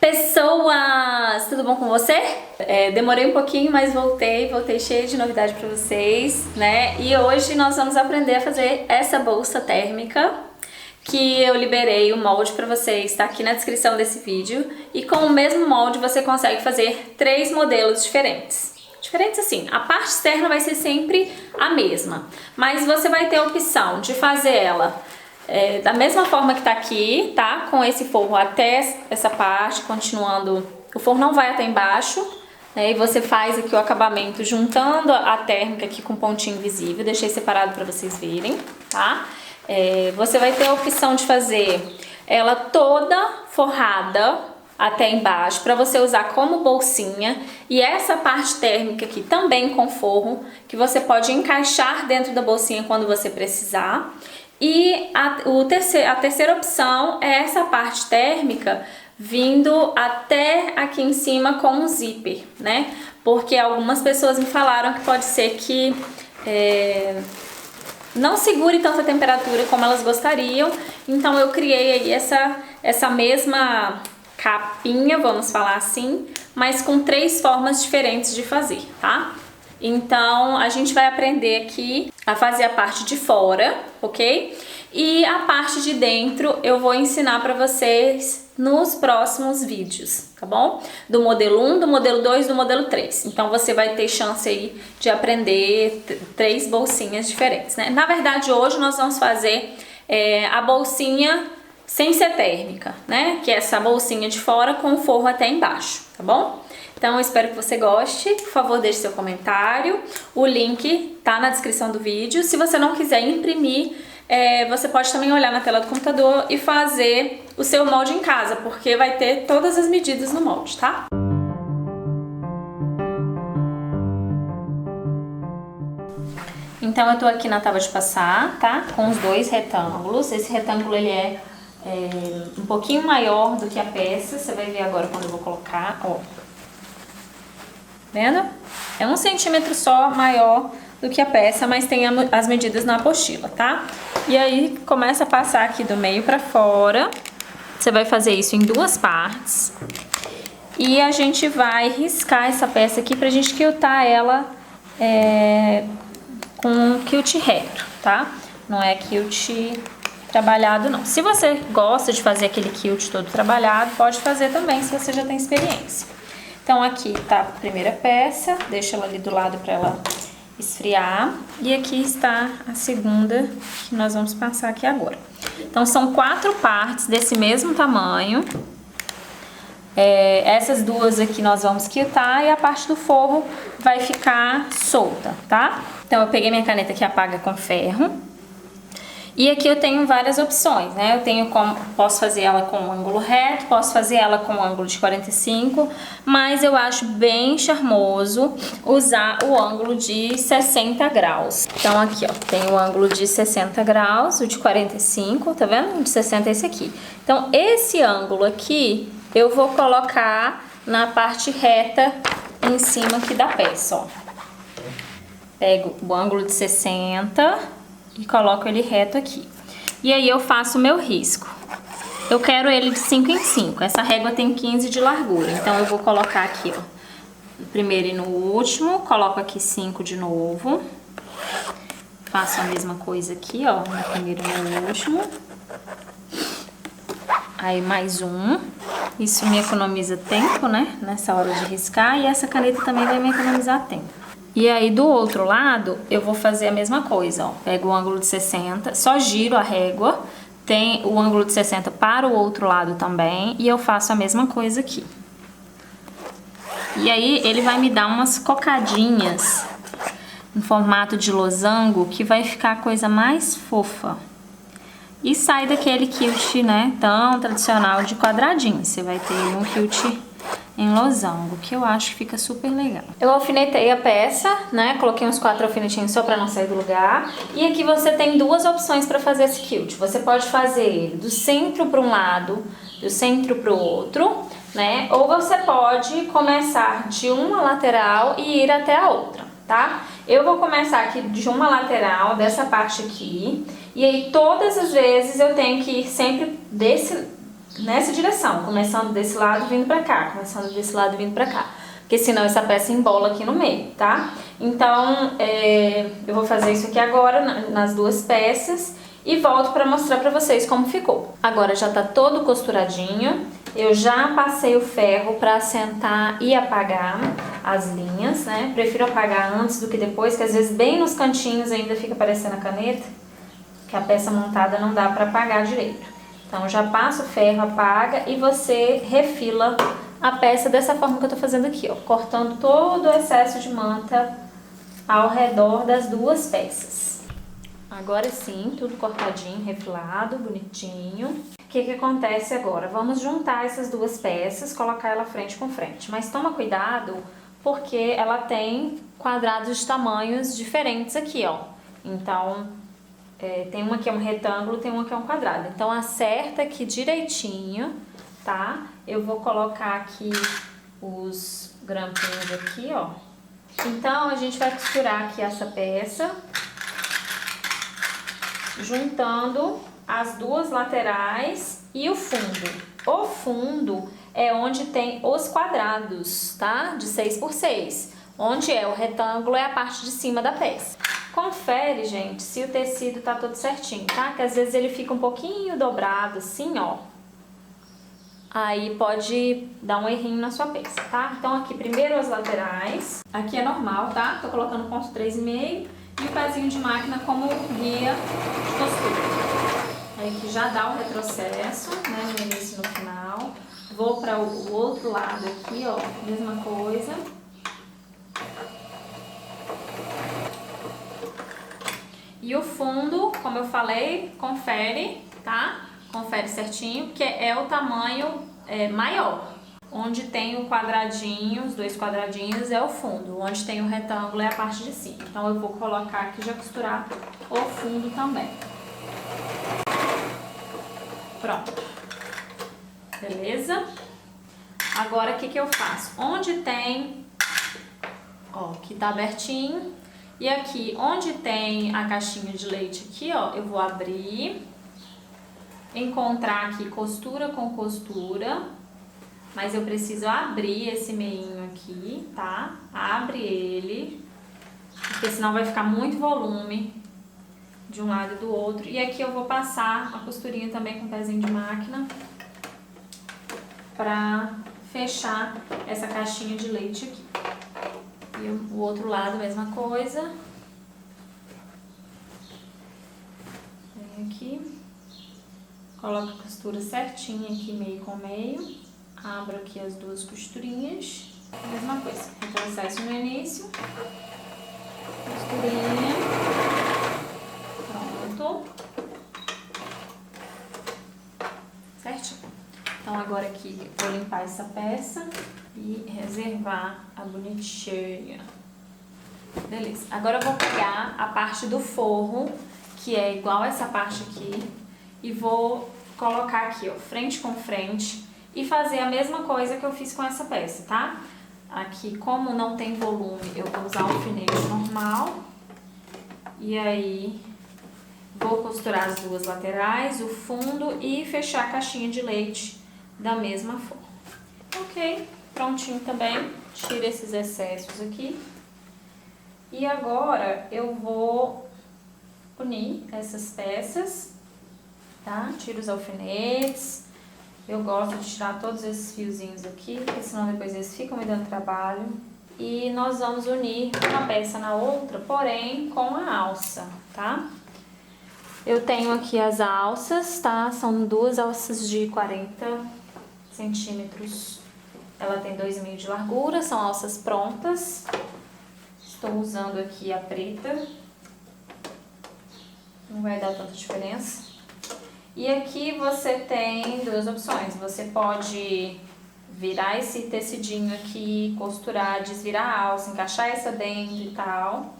Pessoas, tudo bom com você? Demorei um pouquinho, mas voltei cheia de novidade pra vocês, né? E hoje nós vamos aprender a fazer essa bolsa térmica que eu liberei o molde pra vocês, tá aqui na descrição desse vídeo. E com o mesmo molde você consegue fazer 3 modelos diferentes. Diferentes assim, a parte externa vai ser sempre a mesma, mas você vai ter a opção de fazer ela da mesma forma que tá aqui, tá? Com esse forro até essa parte, continuando, o forro não vai até embaixo, né? E você faz aqui o acabamento juntando a térmica aqui com pontinho visível, deixei separado pra vocês verem, tá? Você vai ter a opção de fazer ela toda forrada até embaixo, para você usar como bolsinha, e essa parte térmica aqui também com forro, que você pode encaixar dentro da bolsinha quando você precisar. E a terceira opção é essa parte térmica vindo até aqui em cima com um zíper, né? Porque algumas pessoas me falaram que pode ser que não segure tanta temperatura como elas gostariam. Então eu criei aí essa mesma capinha, vamos falar assim, mas com 3 formas diferentes de fazer, tá? Então a gente vai aprender aqui a fazer a parte de fora, ok? E a parte de dentro eu vou ensinar pra vocês nos próximos vídeos, tá bom? Do modelo 1, do modelo 2, do modelo 3. Então você vai ter chance aí de aprender 3 bolsinhas diferentes, né? Na verdade hoje nós vamos fazer a bolsinha sem ser térmica, né? Que é essa bolsinha de fora com o forro até embaixo, tá bom? Então eu espero que você goste, por favor deixe seu comentário, o link tá na descrição do vídeo. Se você não quiser imprimir, você pode também olhar na tela do computador e fazer o seu molde em casa, porque vai ter todas as medidas no molde, tá? Então eu tô aqui na tábua de passar, tá? Com os 2 retângulos. Esse retângulo ele é um pouquinho maior do que a peça, você vai ver agora quando eu vou colocar, ó. Vendo? É 1 centímetro só maior do que a peça, mas tem as medidas na apostila, tá? E aí começa a passar aqui do meio pra fora. Você vai fazer isso em 2 partes. E a gente vai riscar essa peça aqui pra gente quiltar ela com quilt reto, tá? Não é quilt trabalhado não. Se você gosta de fazer aquele quilt todo trabalhado, pode fazer também, se você já tem experiência. Então aqui tá a primeira peça, deixa ela ali do lado para ela esfriar. E aqui está a segunda, que nós vamos passar aqui agora. Então são 4 partes desse mesmo tamanho. Essas 2 aqui nós vamos quiltar e a parte do forro vai ficar solta, tá? Então eu peguei minha caneta que apaga com ferro. E aqui eu tenho várias opções, né? Posso fazer ela com um ângulo reto, posso fazer ela com um ângulo de 45, mas eu acho bem charmoso usar o ângulo de 60 graus. Então aqui, ó, tem o ângulo de 60 graus, o de 45, tá vendo? O de 60 é esse aqui. Então esse ângulo aqui eu vou colocar na parte reta em cima aqui da peça, ó. Pego o ângulo de 60 e coloco ele reto aqui. E aí eu faço o meu risco. Eu quero ele de 5 em 5. Essa régua tem 15 de largura. Então eu vou colocar aqui, ó, no primeiro e no último. Coloco aqui 5 de novo. Faço a mesma coisa aqui, ó, no primeiro e no último. Aí mais um. Isso me economiza tempo, né? Nessa hora de riscar. E essa caneta também vai me economizar tempo. E aí do outro lado eu vou fazer a mesma coisa, ó. Pego o ângulo de 60, só giro a régua, tem o ângulo de 60 para o outro lado também, e eu faço a mesma coisa aqui. E aí ele vai me dar umas cocadinhas em formato de losango, que vai ficar a coisa mais fofa. E sai daquele quilt, né, tão tradicional de quadradinho. Você vai ter um quilt em losango, que eu acho que fica super legal. Eu alfinetei a peça, né? Coloquei uns 4 alfinetinhos só pra não sair do lugar. E aqui você tem 2 opções pra fazer esse quilt. Você pode fazer ele do centro para um lado, do centro para o outro, né? Ou você pode começar de uma lateral e ir até a outra, tá? Eu vou começar aqui de uma lateral, dessa parte aqui. E aí todas as vezes eu tenho que ir sempre nessa direção, começando desse lado, vindo pra cá, começando desse lado, vindo pra cá. Porque senão essa peça embola aqui no meio, tá? Então, eu vou fazer isso aqui agora, nas duas peças, e volto pra mostrar pra vocês como ficou. Agora já tá todo costuradinho, eu já passei o ferro pra assentar e apagar as linhas, né? Prefiro apagar antes do que depois, que às vezes bem nos cantinhos ainda fica parecendo a caneta, que a peça montada não dá pra apagar direito. Então já passa o ferro, apaga e você refila a peça dessa forma que eu tô fazendo aqui, ó, cortando todo o excesso de manta ao redor das duas peças. Agora sim, tudo cortadinho, refilado, bonitinho. O que acontece agora? Vamos juntar essas duas peças, colocar ela frente com frente. Mas toma cuidado, porque ela tem quadrados de tamanhos diferentes aqui, ó. Então, tem uma que é um retângulo, tem uma que é um quadrado. Então, acerta aqui direitinho, tá? Eu vou colocar aqui os grampinhos aqui, ó. Então, a gente vai costurar aqui essa peça, juntando as duas laterais e o fundo. O fundo é onde tem os quadrados, tá? De 6 por 6. Onde é o retângulo é a parte de cima da peça. Confere, gente, se o tecido tá todo certinho, tá? Que às vezes ele fica um pouquinho dobrado assim, ó. Aí pode dar um errinho na sua peça, tá? Então aqui primeiro as laterais. Aqui é normal, tá? Tô colocando ponto 3,5 e o pezinho de máquina como guia de costura. Aí aqui já dá o retrocesso, né? No início e no final. Vou para o outro lado aqui, ó. Mesma coisa. E o fundo, como eu falei, confere, tá? Confere certinho, porque é o tamanho maior. Onde tem o quadradinho, os dois quadradinhos é o fundo. Onde tem o retângulo é a parte de cima. Então eu vou colocar aqui e já costurar o fundo também. Pronto. Beleza? Agora o que eu faço? Onde tem, ó, que tá abertinho. E aqui, onde tem a caixinha de leite aqui, ó, eu vou abrir, encontrar aqui costura com costura, mas eu preciso abrir esse meinho aqui, tá? Abre ele, porque senão vai ficar muito volume de um lado e do outro. E aqui eu vou passar a costurinha também com o pezinho de máquina pra fechar essa caixinha de leite aqui. E o outro lado, mesma coisa. Vem aqui. Coloco a costura certinha aqui, meio com meio. Abro aqui as duas costurinhas. Mesma coisa. Retrocesso no início. Costurinha. Pronto. Certinho. Então agora aqui vou limpar essa peça e reservar a bonitinha. Beleza. Agora eu vou pegar a parte do forro, que é igual essa parte aqui, e vou colocar aqui, ó, frente com frente, e fazer a mesma coisa que eu fiz com essa peça, tá? Aqui, como não tem volume, eu vou usar um alfinete normal. E aí, vou costurar as duas laterais, o fundo e fechar a caixinha de leite da mesma forma. Ok, prontinho também. Tira esses excessos aqui. E agora eu vou unir essas peças, tá? Tiro os alfinetes. Eu gosto de tirar todos esses fiozinhos aqui, porque senão depois eles ficam me dando trabalho. E nós vamos unir uma peça na outra, porém com a alça, tá? Eu tenho aqui as alças, tá? São duas alças de 40 centímetros. Ela tem 2,5 de largura, são alças prontas. Estou usando aqui a preta. Não vai dar tanta diferença. E aqui você tem duas opções. Você pode virar esse tecidinho aqui, costurar, desvirar a alça, encaixar essa dentro e tal.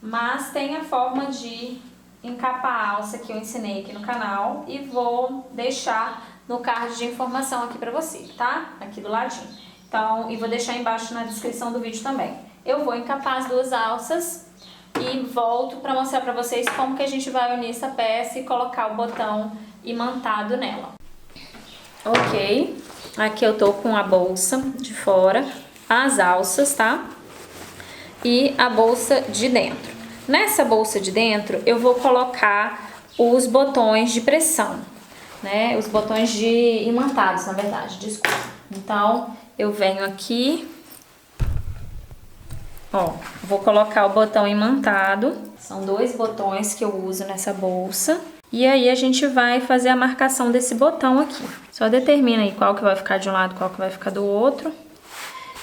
Mas tem a forma de encapar a alça que eu ensinei aqui no canal e vou deixar no card de informação aqui pra você, tá? Aqui do ladinho. Então, e vou deixar embaixo na descrição do vídeo também. Eu vou encapar as duas alças e volto pra mostrar pra vocês como que a gente vai unir essa peça e colocar o botão imantado nela. Ok, aqui eu tô com a bolsa de fora, as alças, tá? E a bolsa de dentro. Nessa bolsa de dentro eu vou colocar os botões de pressão, né? Os botões de imantados, na verdade, desculpa. Então eu venho aqui, ó, vou colocar o botão imantado. São 2 botões que eu uso nessa bolsa. E aí a gente vai fazer a marcação desse botão aqui. Só determina aí qual que vai ficar de um lado, qual que vai ficar do outro.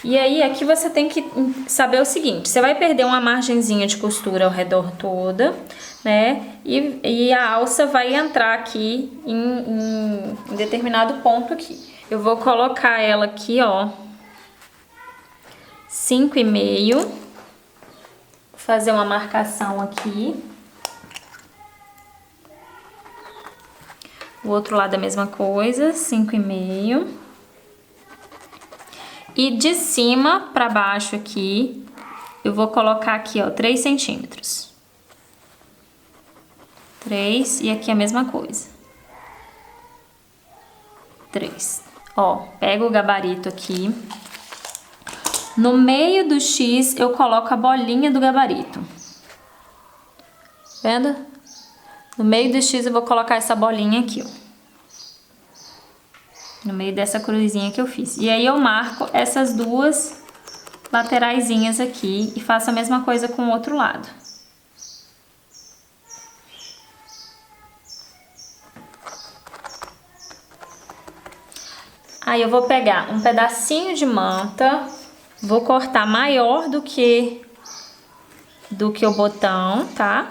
E aí aqui você tem que saber o seguinte, você vai perder uma margenzinha de costura ao redor toda, né? E a alça vai entrar aqui em determinado ponto aqui. Eu vou colocar ela aqui, ó, 5,5. Vou fazer uma marcação aqui. O outro lado é a mesma coisa, 5,5. E de cima para baixo aqui, eu vou colocar aqui, ó, 3 centímetros. 3, e aqui a mesma coisa. 3. Ó, pego o gabarito aqui. No meio do X, eu coloco a bolinha do gabarito. Vendo? No meio do X eu vou colocar essa bolinha aqui, ó. No meio dessa cruzinha que eu fiz. E aí eu marco essas 2 lateraisinhas aqui e faço a mesma coisa com o outro lado. Aí eu vou pegar um pedacinho de manta, vou cortar maior do que o botão, tá?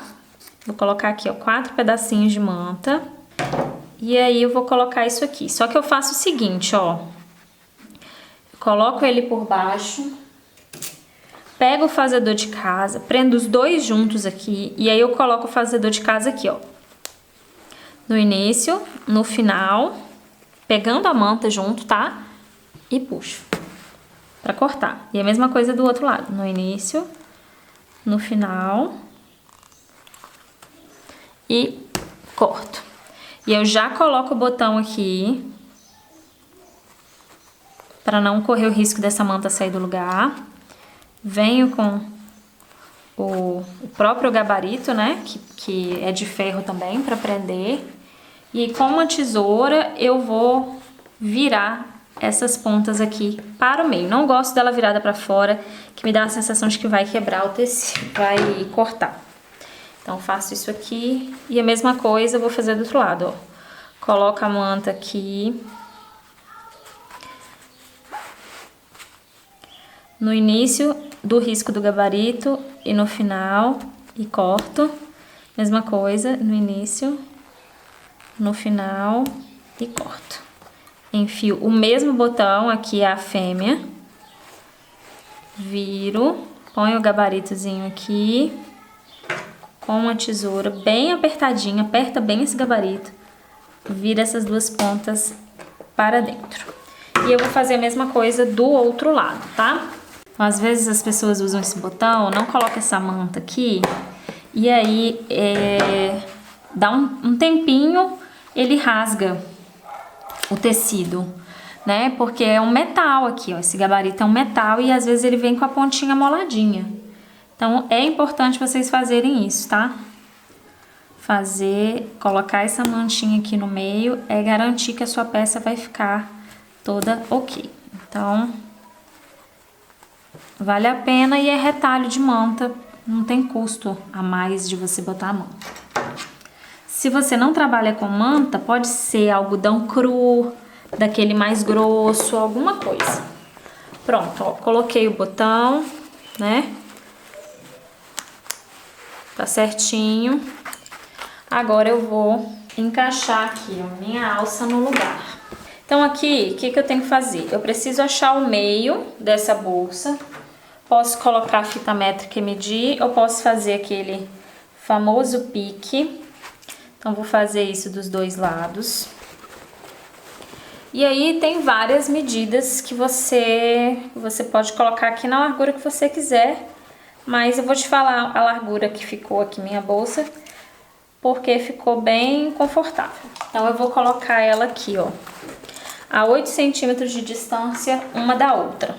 Vou colocar aqui, ó, 4 pedacinhos de manta. E aí eu vou colocar isso aqui. Só que eu faço o seguinte, ó. Coloco ele por baixo. Pego o fazedor de casa, prendo os 2 juntos aqui. E aí eu coloco o fazedor de casa aqui, ó. No início, no final, pegando a manta junto, tá? E puxo pra cortar. E a mesma coisa do outro lado. No início, no final. E corto. E eu já coloco o botão aqui, para não correr o risco dessa manta sair do lugar. Venho com o próprio gabarito, né, que é de ferro também, para prender. E com uma tesoura eu vou virar essas pontas aqui para o meio. Não gosto dela virada para fora, que me dá a sensação de que vai quebrar o tecido, vai cortar. Então, faço isso aqui e a mesma coisa eu vou fazer do outro lado, ó. Coloco a manta aqui. No início do risco do gabarito e no final e corto. Mesma coisa, no início, no final e corto. Enfio o mesmo botão, aqui é a fêmea. Viro, ponho o gabaritozinho aqui. Com uma tesoura bem apertadinha, aperta bem esse gabarito, vira essas 2 pontas para dentro. E eu vou fazer a mesma coisa do outro lado, tá? Às vezes as pessoas usam esse botão, não coloca essa manta aqui, e aí dá um tempinho, ele rasga o tecido, né? Porque é um metal aqui, ó, esse gabarito é um metal e às vezes ele vem com a pontinha moladinha. Então, é importante vocês fazerem isso, tá? Colocar essa mantinha aqui no meio, é garantir que a sua peça vai ficar toda ok. Então, vale a pena e é retalho de manta, não tem custo a mais de você botar a manta. Se você não trabalha com manta, pode ser algodão cru, daquele mais grosso, alguma coisa. Pronto, ó, coloquei o botão, né? Tá certinho. Agora eu vou encaixar aqui, ó, minha alça no lugar. Então aqui, o que eu tenho que fazer? Eu preciso achar o meio dessa bolsa. Posso colocar a fita métrica e medir, ou posso fazer aquele famoso pique. Então vou fazer isso dos 2 lados. E aí tem várias medidas que você pode colocar aqui na largura que você quiser. Mas eu vou te falar a largura que ficou aqui minha bolsa, porque ficou bem confortável. Então eu vou colocar ela aqui, ó. a 8 centímetros de distância uma da outra.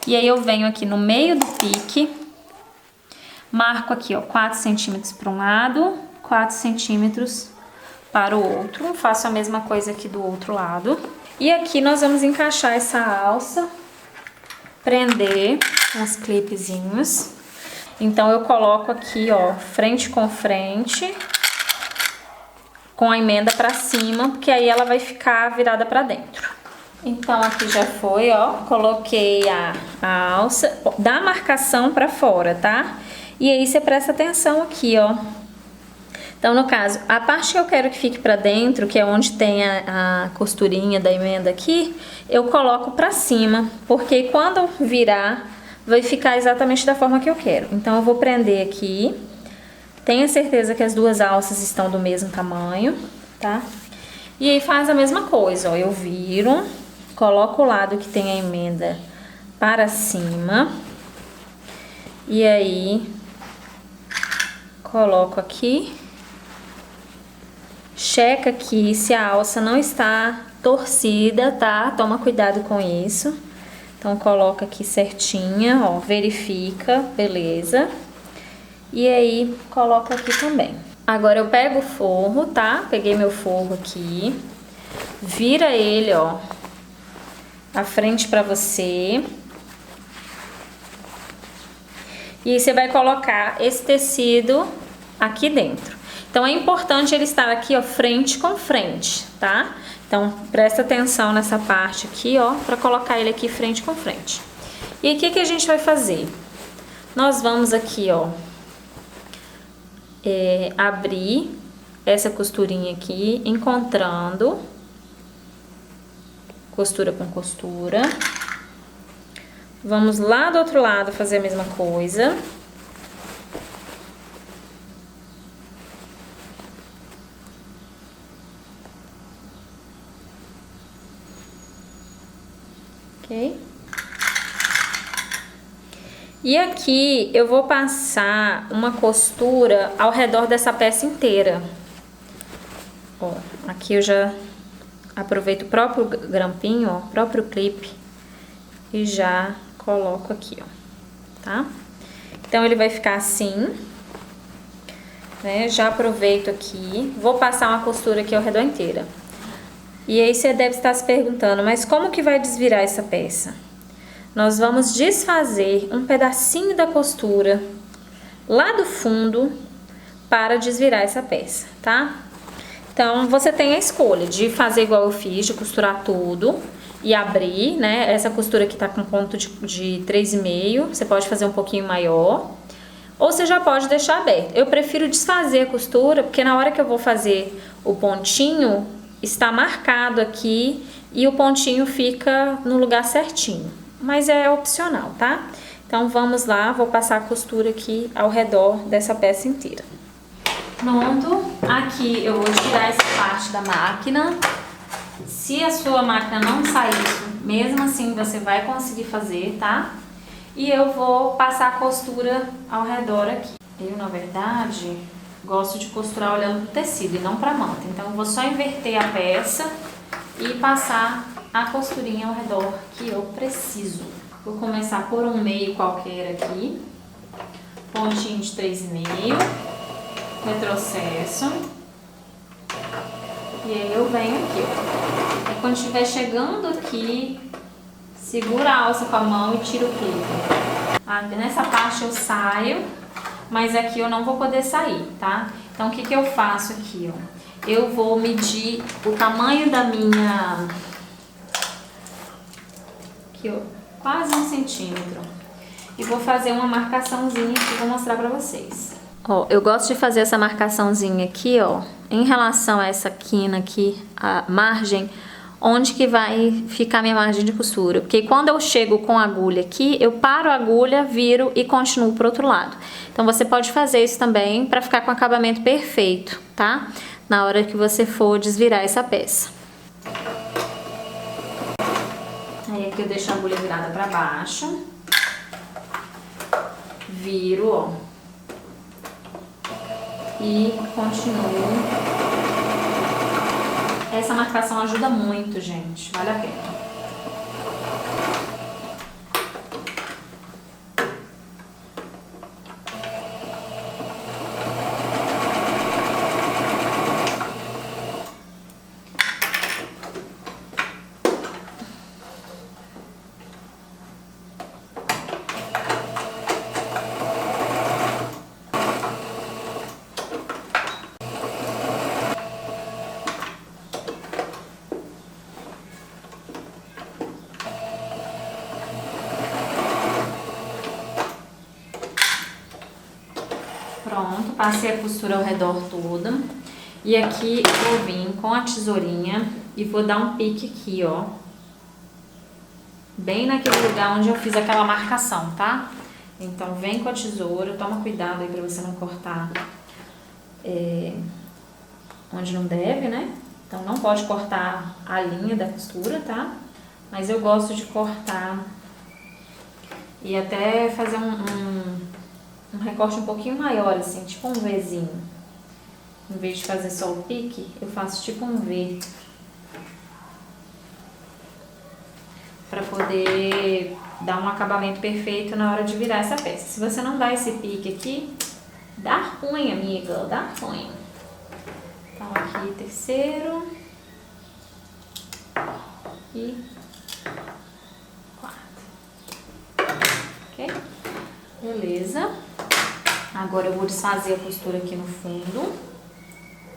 E aí eu venho aqui no meio do pique, marco aqui, ó, 4 centímetros para um lado, 4 centímetros para o outro. Faço a mesma coisa aqui do outro lado. E aqui nós vamos encaixar essa alça, prender com os clipezinhos. Então eu coloco aqui, ó, frente com frente, com a emenda pra cima, porque aí ela vai ficar virada pra dentro. Então aqui já foi, ó, coloquei a alça, da marcação pra fora, tá? E aí você presta atenção aqui, ó. Então, no caso, a parte que eu quero que fique pra dentro, que é onde tem a costurinha da emenda aqui, eu coloco pra cima, porque quando virar, vai ficar exatamente da forma que eu quero. Então, eu vou prender aqui. Tenha certeza que as duas alças estão do mesmo tamanho, tá? E aí faz a mesma coisa, ó. Eu viro, coloco o lado que tem a emenda para cima. E aí, coloco aqui. Checa aqui se a alça não está torcida, tá? Toma cuidado com isso. Então, coloca aqui certinha, ó, verifica, beleza. E aí, coloca aqui também. Agora, eu pego o forro, tá? Peguei meu forro aqui. Vira ele, ó, à frente pra você. E aí, você vai colocar esse tecido aqui dentro. Então, é importante ele estar aqui, ó, frente com frente, tá? Então, presta atenção nessa parte aqui, ó, pra colocar ele aqui frente com frente. E aí, o que que a gente vai fazer? Nós vamos aqui, ó, abrir essa costurinha aqui, encontrando costura com costura. Vamos lá do outro lado fazer a mesma coisa. Ok? E aqui eu vou passar uma costura ao redor dessa peça inteira. Ó, aqui eu já aproveito o próprio grampinho, ó, o próprio clipe, e já coloco aqui, ó, tá? Então ele vai ficar assim, né? Já aproveito aqui, vou passar uma costura aqui ao redor inteira. E aí você deve estar se perguntando, mas como que vai desvirar essa peça? Nós vamos desfazer um pedacinho da costura lá do fundo para desvirar essa peça, tá? Então, você tem a escolha de fazer igual eu fiz, de costurar tudo e abrir, né? Essa costura aqui tá com ponto de 3,5, você pode fazer um pouquinho maior. Ou você já pode deixar aberto. Eu prefiro desfazer a costura, porque na hora que eu vou fazer o pontinho, está marcado aqui e o pontinho fica no lugar certinho. Mas é opcional, tá? Então, vamos lá, vou passar a costura aqui ao redor dessa peça inteira. Pronto, aqui eu vou tirar essa parte da máquina. Se a sua máquina não sair, mesmo assim você vai conseguir fazer, tá? E eu vou passar a costura ao redor aqui. Eu, na verdade, gosto de costurar olhando pro tecido e não pra manta. Então, eu vou só inverter a peça e passar a costurinha ao redor que eu preciso. Vou começar por um meio qualquer aqui, pontinho de 3,5, retrocesso, e aí eu venho aqui, ó. E quando estiver chegando aqui, segura a alça com a mão e tira o clipe. Nessa parte eu saio, mas aqui eu não vou poder sair, tá? Então o que que eu faço aqui, ó? Eu vou medir o tamanho da minha... Aqui, ó, quase 1 centímetro. E vou fazer uma marcaçãozinha aqui, vou mostrar pra vocês. Ó, eu gosto de fazer essa marcaçãozinha aqui, ó, em relação a essa quina aqui, a margem, onde que vai ficar minha margem de costura. Porque quando eu chego com a agulha aqui, eu paro a agulha, viro e continuo pro outro lado. Então, você pode fazer isso também pra ficar com o acabamento perfeito, tá? Na hora que você for desvirar essa peça. Aí aqui eu deixo a agulha virada pra baixo. Viro, ó. E continuo Essa marcação ajuda muito, gente, vale a pena. Pronto, passei a costura ao redor toda. E aqui eu vou vir com a tesourinha e vou dar um pique aqui, ó. Bem naquele lugar onde eu fiz aquela marcação, tá? Então vem com a tesoura, toma cuidado aí pra você não cortar onde não deve, né? Então não pode cortar a linha da costura, tá? Mas eu gosto de cortar e até fazer um recorte um pouquinho maior, assim, tipo um Vzinho. Em vez de fazer só o pique, eu faço tipo um V. Pra poder dar um acabamento perfeito na hora de virar essa peça. Se você não dá esse pique aqui, dá ruim, amiga, dá ruim. Então aqui, terceiro. E 4. Ok? Beleza. Agora eu vou desfazer a costura aqui no fundo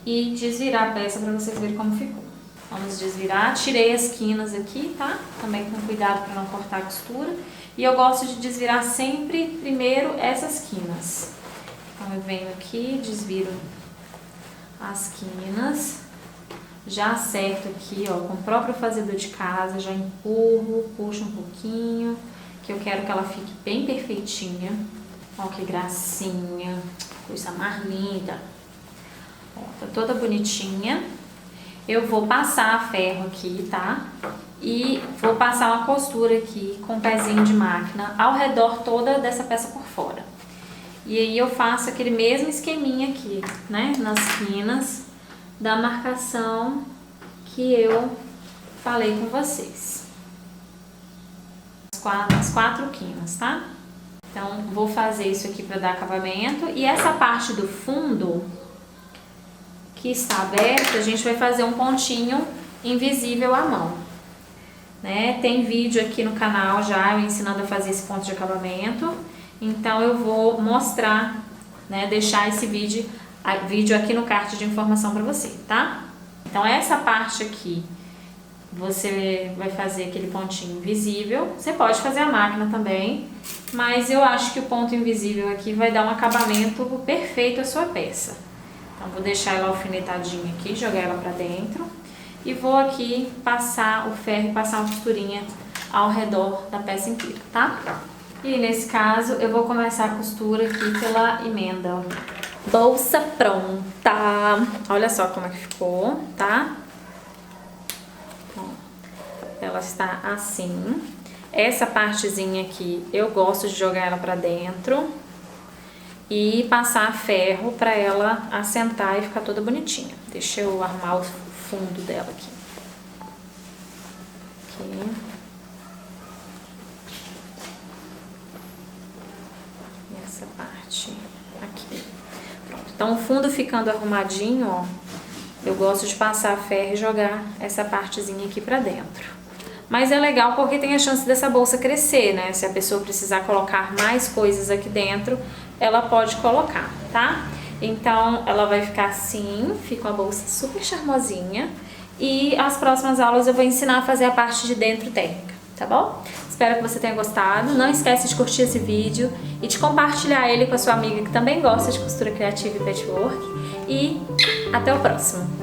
e desvirar a peça pra vocês verem como ficou. Vamos desvirar. Tirei as quinas aqui, tá? Também com cuidado pra não cortar a costura. E eu gosto de desvirar sempre primeiro essas quinas. Então eu venho aqui, desviro as quinas. Já acerto aqui, ó, com o próprio fazedor de casa, já empurro, puxo um pouquinho, que eu quero que ela fique bem perfeitinha. Ó, que gracinha, coisa mais linda. Ó, tá toda bonitinha. Eu vou passar a ferro aqui, tá? E vou passar uma costura aqui com um pezinho de máquina ao redor toda dessa peça por fora. E aí eu faço aquele mesmo esqueminha aqui, né? Nas quinas da marcação que eu falei com vocês. As quatro quinas, tá? Então, vou fazer isso aqui para dar acabamento. E essa parte do fundo que está aberta, a gente vai fazer um pontinho invisível à mão, né? Tem vídeo aqui no canal já eu ensinando a fazer esse ponto de acabamento. Então, eu vou mostrar, né? Deixar esse vídeo aqui no card de informação para você, tá? Então, essa parte aqui, você vai fazer aquele pontinho invisível. Você pode fazer a máquina também, mas eu acho que o ponto invisível aqui vai dar um acabamento perfeito à sua peça. Então, vou deixar ela alfinetadinha aqui, jogar ela pra dentro. E vou aqui passar o ferro e passar uma costurinha ao redor da peça inteira, tá? E nesse caso, eu vou começar a costura aqui pela emenda, ó. Bolsa pronta! Olha só como é que ficou, tá? Ela está assim. Essa partezinha aqui, eu gosto de jogar ela pra dentro e passar ferro pra ela assentar e ficar toda bonitinha. Deixa eu arrumar o fundo dela aqui. Aqui. E essa parte aqui. Pronto. Então, o fundo ficando arrumadinho, ó, eu gosto de passar ferro e jogar essa partezinha aqui pra dentro. Mas é legal porque tem a chance dessa bolsa crescer, né? Se a pessoa precisar colocar mais coisas aqui dentro, ela pode colocar, tá? Então, ela vai ficar assim, fica uma bolsa super charmosinha. E as próximas aulas eu vou ensinar a fazer a parte de dentro térmica, tá bom? Espero que você tenha gostado. Não esquece de curtir esse vídeo e de compartilhar ele com a sua amiga que também gosta de costura criativa e patchwork. E até o próximo!